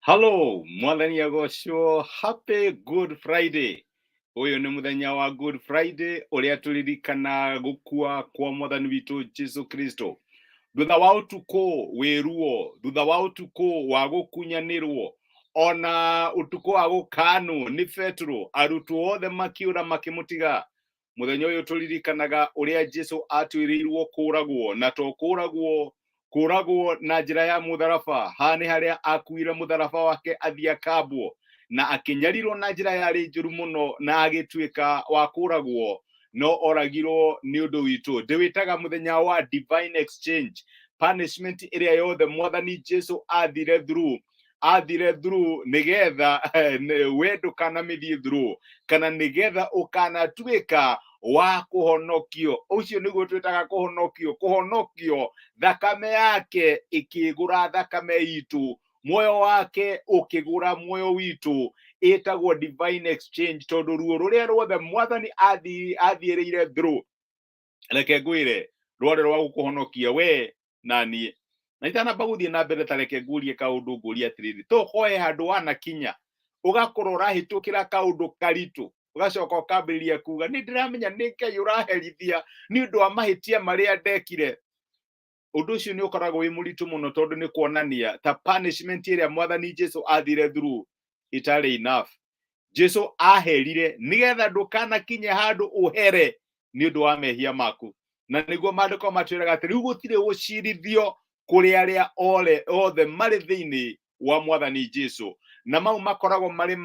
Hello, Mwathani agocwo, happy Good Friday. Uyu ni muthenya wa Good Friday uria turirikana gukua kwa Mwathani witu Jesũ Kristũ. Thutha wa utuko wiruo, thutha wa utuko wa gukunyanirwo, ona utuko wa gukanu ni Petro, arutwo othe makiura makĩmũtiga. Muthenya uyu turirikanaga uria Jesũ atuĩrĩirwo kũragwo, na to kũragwo na njĩra ya mũtharaba. Hani haria akuire mũtharaba wake athiakambwo na akĩnyarirwo na njĩra yarĩ njũru mũno na agĩtuĩka wa kũragwo no oragirwo nĩ ũndũ witũ. Ndĩwĩtaga mũthenya wa divine exchange, punishment ĩrĩa yothe Mwathani Jesũ athire through nigetha we ndũkanamĩthiĩ through, kana nigetha ũkanatuĩka wa kuhonokio. Ucio niguo twitaga kuhonokio. Thakame yake ikigura thakame itu, moyo wake ukigura moyo witu, itagwo divine exchange. Tondu ruo ruria ruothe Mwathani athiĩrĩire through, reke ngwĩre rware rwa gukuhonokia we na niĩ. Na itanamba gũthiĩ na mbere, tareke ngũrie kaũndũ ngũrie atĩrĩrĩ, to hoye handũ wanakinya ũgakorwo ũrahĩtũkĩra kaũndũ karitũ, ugacoka ũkambĩrĩria kuga nĩ ndĩramenya nĩ Ngai ũraherithia nĩ ũndũ wa mahĩtia marĩa ndekire. Ũndũ ũcio nĩ ũkoragwo wĩ mũritũ mũno, tondũ nĩ kuonania ta punishment ĩrĩa Mwathani Jesũ athire through itarĩ enough. Jesũ aherire nigetha ndũkanakinye handũ ũhere nĩ ũndũ wa mehia maku. Na nĩguo maandĩko matwĩraga atĩ rĩu gũtirĩ gũcirithio kũrĩ arĩa othe marĩ thĩinĩ wa Mwathani Jesũ, na mau makoragwo marĩ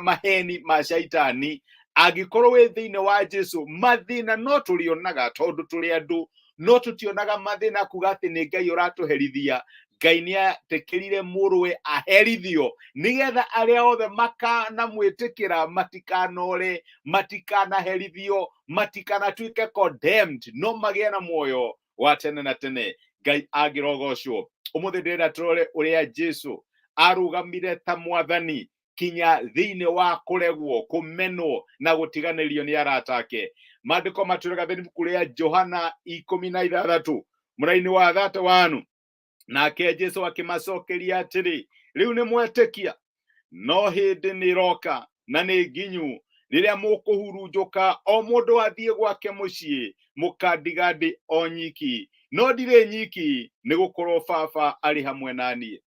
maheni ma shaitani. Angĩkorwo wĩ thĩinĩ wa Jesũ, mathĩna no tũrĩonaga tondũ tũrĩ andũ, no tũtionaga mathĩna kuga atĩ nĩ Ngai ũratũherithia. Ngai nĩatĩkĩrire mũrũwe aherithio nigetha arĩa othe makanamwĩtĩkĩra matikanore, matikanaherithio, matikanatuĩke condemned, no magĩe na muoyo wa tene na tene. Ngai agĩrogocwo. Ũmũthĩ ndĩrenda tũrore ũrĩa Jesũ arũgamire ta Mwathani kinya thĩinĩ wa kũregwo, kũmenwo na gũtiganĩrio nĩ arata ake. Maandĩko matwĩraga thĩinĩ ibuku rĩa Johana 16 mũraini wa 31, nake Jesũ akĩmacokeria atĩrĩ, rĩu nĩ mwetĩkia, no hĩndĩ nĩ iroka na nĩ nginyu rĩrĩa mũkũhurunjũka o mũndũ athiĩ gwake mũciĩ, mũkandiga ndĩ o nyiki, no ndirĩ nyiki nĩ gũkorwo Baba arĩ hamwe na niĩ.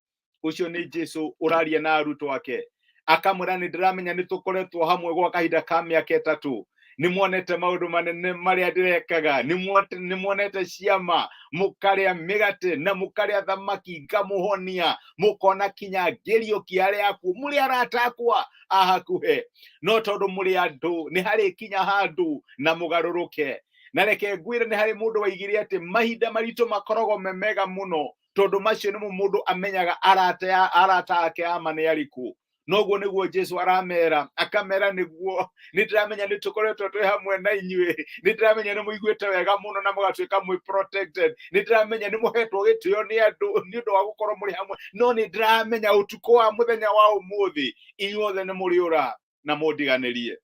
Ucio nĩ Jesũ ũraria na arutwo ake, akamwĩra nĩ ndĩramenya nĩ tũkoretwo hamwe gwa kahinda ka mĩaka 3, nĩ muonete maũndũ manene marĩa ndĩrekaga, nĩ muonete ciama, mũkarĩa mĩgate na mũkarĩa thamaki ngamũhonia, mũkona kinya ngĩriũkia arĩa akuũ, mũrĩ arata akwa a hakuhĩ. No tondũ mũrĩ andũ nĩ harĩ kinya handũ na mũgarũrũke. Na reke ngwĩre nĩ harĩ mũndũ waigire atĩ mahinda maritũ makoragwo me mega mũno, tondũ macio nĩmo mũndũ amenyaga arata ake ama nĩ arĩkũ. Noguo nĩguo Jesũ aramera, akamera nĩguo nĩ ndĩramenya nĩ tũkoretwo twĩ hamwe na inyuĩ, nĩ ndĩramenya nĩ mũiguĩte wega mũno na mũgatuĩka mwĩ protected, nĩ ndĩramenya nĩ mũhetwo gĩtĩo nĩ andũ nĩ ũndũ wa gũkorwo mũrĩ hamwe, no nĩ ndĩramenya ũtukũ wa mũthenya wa ũmũthĩ inyuothe nĩ mũrĩũra na mũndiganĩrie.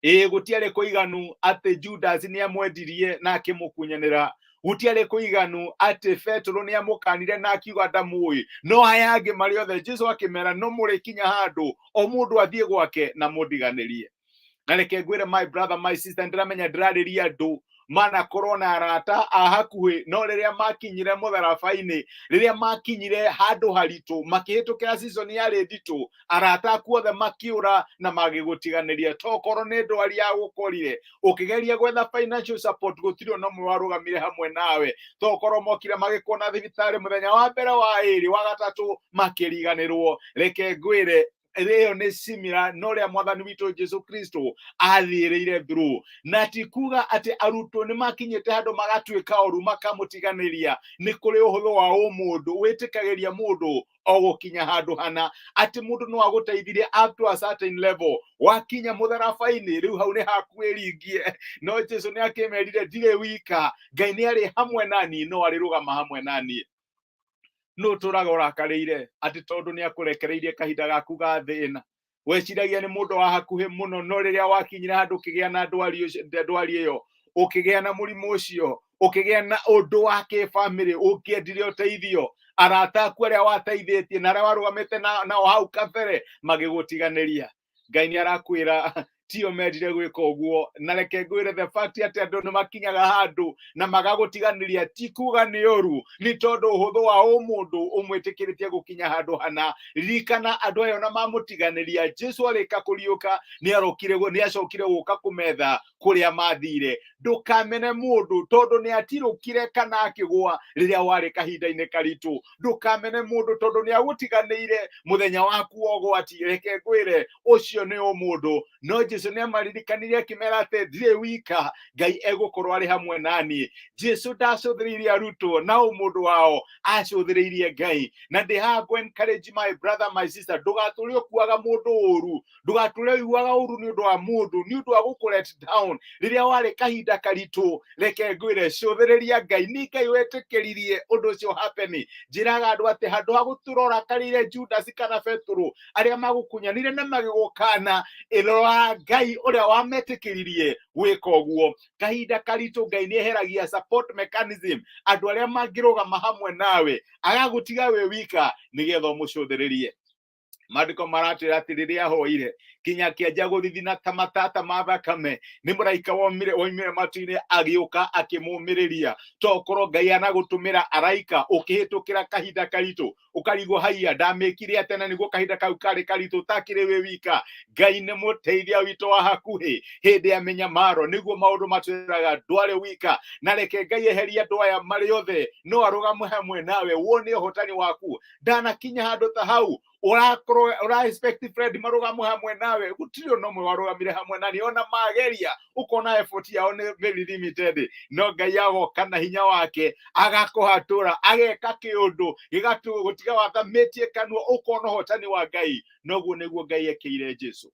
Gũtiarĩ kũiganu atĩ Judas nĩ amwendirie na akĩmũkunyanĩra. Gũtiarĩ kũiganu atĩ Petro nĩ amũkanire na akiuga ndamũĩ. No aya angĩ marĩ othe Jesũ akĩmera no mũrĩ kinya handũ o mũndũ athiĩ gwake na mũndiganĩrie. Na reke ngwĩre my brother, my sister, ndĩramenya ndĩrarĩria andũ manakorwo na arata a hakuhĩ, no rĩrĩa makinyire mũtharaba-inĩ, rĩrĩa makinyire handũ haritũ, makĩhĩtũkĩra season yarĩ nditũ, arata aku othe makĩũra na magĩgũtiganĩria. Tokorwo nĩ ndwari yagũkorire, ũkĩgeria gwetha financial support, gũtirĩ ona ũmwe warũgamire hamwe nawe. Tokorwo mokire magĩkuona thibitarĩ mũthenya wa mbere, wa ĩrĩ, wa gatatũ makĩriganĩrwo. Reke ngwĩre ĩyo nĩ similar no rĩa Mwathani witũ Jesũ Kristũ athiĩrĩire through. Na ti kuga atĩ arutwo nĩ makinyĩte handũ magatuĩka oru makamũtiganĩria. Nĩ kũrĩ ũhũthũ wa mũndũ wĩtĩkagĩria mũndũ o gũkinya handũ hana, atĩ mũndũ no agũteithirie up to a certain level. Wakinya mũtharaba-inĩ, rĩu hau nĩ hakuĩringie. No Jesũ nĩ akĩmerire ndirĩ wika, Ngai nĩ arĩ hamwe naniĩ, no arĩrũgama hamwe naniĩ. No tũraga ũrakarĩire atĩ tondũ nĩ akũrekereirie kahinda gaku ga thĩna. Weciragia nĩ mũndũ wa hakuhĩ mũno, no rĩrĩa wakinyire handũ ũkĩgĩa na ndwari ĩyo, ũkĩgĩa na mũrimũ ũcio, ũkĩgĩa na ũndũ wa kĩbamĩrĩ, ũkĩendire ũteithio, arata aku arĩa wateithĩtie na arĩa warũgamĩte nao hau kabere magĩgũtiganĩria. Ngai nĩ arakwĩra tio mendire gwĩka ũguo, na reke ngwĩre the fact atĩ andũ nĩ makinyaga handũ na magagũtiganĩria ti kuga nĩ ũru, nĩ tondũ ũhũthũ wa mũndũ ũmwĩtĩkĩrĩtie gũkinya handũ hana. Ririkana andũ aya ona mamũtiganĩria, Jesũ arĩka kũriũka nĩ acokire gũka kũmetha kũrĩa mathire. Ndũkamene mũndũ tondũ nĩ atirũkire kana akĩgũa rĩrĩa warĩ kahinda-inĩ karitũ. Ndũkamene mũndũ tondũ nĩ agũtiganĩire mũthenya waku wa ũgwati. Reke ngwĩre ũcio nĩ mũndũ, no Jesũ nĩ amaririkanirie akĩmera atĩ ndirĩ wika, Ngai egũkorwo arĩ hamwe naniĩ. Jesũ ndacũthĩrĩirie arutwo na mũndũ wao acũthĩrĩirie Ngai. Na ndĩ haha encourage my brother my sister, ndũgatũre ũkuaga mũndũ ũru, ndũgatũre ũiguaga ũru nĩ ũndũ wa mũndũ, nĩ ũndũ wa gũkũ let down rĩrĩa warĩ kahinda karitũ. Reke ngwĩre cũthĩrĩria Ngai, nĩ Ngai wetĩkĩririe ũndũ ũcio happen. Njĩraga andũ atĩ handũ ha gũtũra ũrakarĩire Judas kana Petro arĩa magũkunyanire na magĩgũkana, ĩrora Ngai ũrĩa wametĩkĩririe gwĩka ũguo. Kahinda karitũ Ngai nĩ eheragia support mechanism, andũ arĩa mangĩrũgama hamwe nawe, agagũtiga wĩ wika nĩgetha ũmũcũthĩrĩrie. Maandĩko maratwĩra atĩ rĩrĩa ahoire kinya kĩanja gũthithina ta matata ma thakame, nĩ mũraika woimire matu-inĩ agĩũka akĩmũmĩrĩria. Tokorwo Ngai anagũtũmĩra araika ũkĩhĩtũkĩra kahinda karitũ, ũkarigwo haiya ndamĩkire atĩa na nĩguo kahinda kau karĩ karitũ ũtakĩrĩ wĩ wika. Ngai nĩ mũteithia witũ wa hakuhĩ hĩndĩ ya mĩnyamaro, nĩguo maũndũ matwĩraga ndwarĩ wika. Na reke Ngai eherie andũ aya marĩ othe, no arũgame hamwe nawe wone ũhotani waku. Ndanakinya handũ ta hau ura expect friend marũgamo hamwe nawe, gũtirĩ ona ũmwe warũgamire hamwe nani, ona mageria ũkona effort yao nĩ very limited. No Ngai agoka na hinya wake agakũhatũra, ageka kĩũndũ gĩgatiga wathamĩtie kanua, ũkona ũhotani wa Ngai. Noguo nĩguo Ngai ekĩire Jesũ.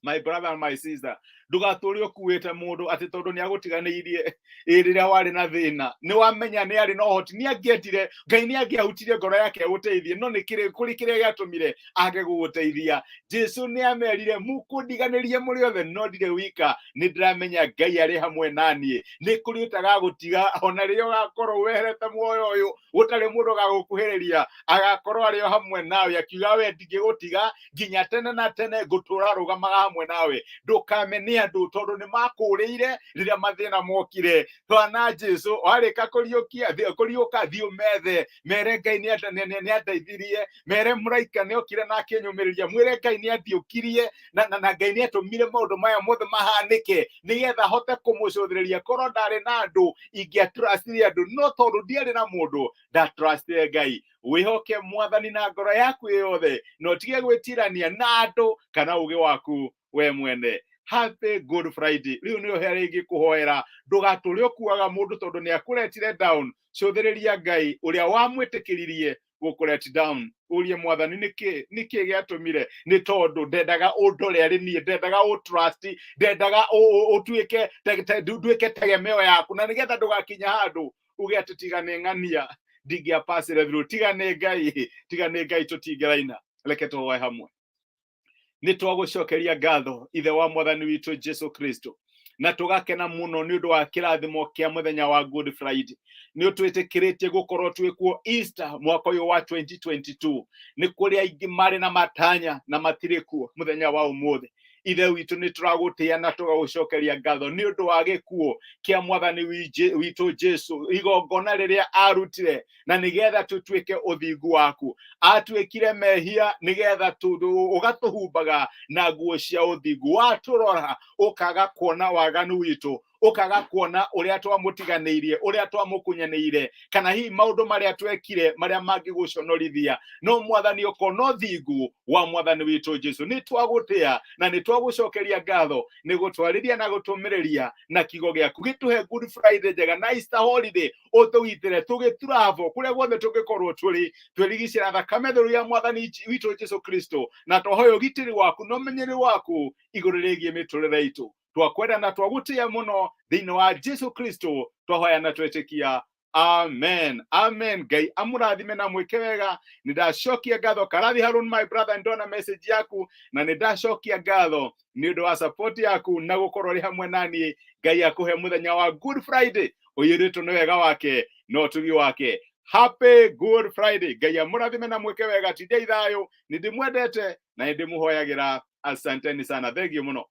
My brother and my sister, ndũgatũre ũkuĩte mũndũ atĩ tondũ nĩ agũtiganĩirie rĩrĩa warĩ na thĩna. Nĩ wamenya nĩ arĩ na ũhoti, nĩ angĩetire, Ngai nĩ angĩahutirie ngoro yake agũteithie, no nĩ kũrĩ kĩrĩa gĩatũmire age gũgũteithia. Jesũ nĩ amerire mũkũndiganĩrie mũrĩ othe no ndirĩ wika, nĩ ndĩramenya Ngai arĩ hamwe naniĩ. Nĩ kũrĩ ũtagagũtiga ona rĩrĩa ũgakorwo weherete muoyo ũyũ, gũtarĩ mũndũ ũgagũkuhĩrĩria, agakorwo arĩ hamwe nawe akiuga we ndingĩgũtiga nginya tene na tene, ngũtũra rũgamaga hamwe nawe. Ndũkamene andũ tondũ nĩ makũrĩire rĩrĩa mathĩna mokire. Twana Jesũ warĩka kũriũka thiĩ ũmethe, mere Ngai nĩ andeithirie, mere mũraika nĩ okire na akĩnyũmĩrĩria, mwĩre Ngai nĩ andiũkirie na Ngai nĩ atũmire maũndũ maya mothe mahanĩke nĩgetha hote kũmũcũthĩrĩria. Korwo ndarĩ na andũ ingĩatrustire andũ, no tondũ ndiarĩ na mũndũ ndatrustire Ngai. Wĩhoke Mwathani na ngoro yaku yothe, no tige gwĩtirania na andũ kana ũũgĩ waku we mwene. Happy Good Friday. Rĩu nĩ ũhea rĩngĩ kũhoera, ndũgatũre ũkuaga mũndũ tondũ nĩ akũretire down. Cũthĩrĩria Ngai ũrĩa wamwĩtĩkĩririe gũkũret down. Ũrie Mwathani nĩkĩ gĩatũmire? Nĩ tondũ ndendaga ũndore arĩ niĩ, ndendaga ũtrust, ndendaga nduĩke tegemeo yaku, na nĩgetha ndũgakinya handũ uge atĩ tiga nĩ ng'ania ndingĩapacire through. Tiga nĩ Ngai tũtingĩraina. Reke tũhoe hamwe. Nĩ twagũcokeria ngatho ithe wa Mwathani witũ Jesũ Kristũ, na tũgakena mũno nĩ ũndũ wa kĩrathimo kĩa mũthenya wa Good Friday. Nĩ ũtwĩtĩkĩrĩtie gũkorwo twĩkuo Easter mwaka ũyũ wa 2022. Nĩ kũrĩ aingĩ marĩ na matanya na matirĩ kuo mũthenya wa ũmũthĩ. Ithe witũ nĩ tũragũtĩĩa na tũgagũcokeria ngatho nĩ ũndũ wa gĩkuũ kĩa Mwathani witũ Jesũ, igongona rĩrĩa arutire na nĩgetha tũtuĩke ũthingu waku. Atuĩkire mehia nĩgetha ũgatũhumbaga na nguo cia ũthingu. Watũrora ũkaga kuona waganu witũ, ũkaga kuona ũrĩa twamũtiganĩirie, ũrĩa twamũkunyanĩire, kana hihi maũndũ marĩa twekire marĩa mangĩgũconorithia. No Mwathani ũkona ũthingu wa Mwathani witũ Jesũ. Nĩ twagũtĩĩa na nĩ twagũcokeria ngatho nĩ gũtwarĩria na gũtũmĩrĩria na kiugo gĩaku. Gĩtũhe Good Friday njega na Easter holiday, ũtũgitĩre tũgĩturavo kũrĩa guothe tũngĩkorwo tũrĩ, twĩrigicĩra thakame theru ya Mwathani witũ Jesũ Kristũ, na twahoya ũgitĩri waku na ũmenyeri waku igũrũ rĩgiĩ mĩtũrĩre itũ. Twakwenda na twagũtĩĩa mũno thĩinĩ wa Jesũ Kristũ twahoya na twetĩkia. Amen. Amen. Ngai amũrathime na mwĩke wega. Nĩ ndacokia ngatho. Karathi Harun my brother, ndona message yaku na nĩ ndacokia ngatho nĩ ũndũ wa support yaku na gũkorwo rĩ hamwe naniĩ. Ngai akũhe mũthenya wa Good Friday ũiyũrĩtwo nĩ wega wake na ũtugi wake. Happy Good Friday. Ngai amũrathime na mwĩke wega, tindei thayũ, nĩ ndĩmwendete na nĩ ndĩmũhoyagĩra. Asanteni sana, thengio mũno.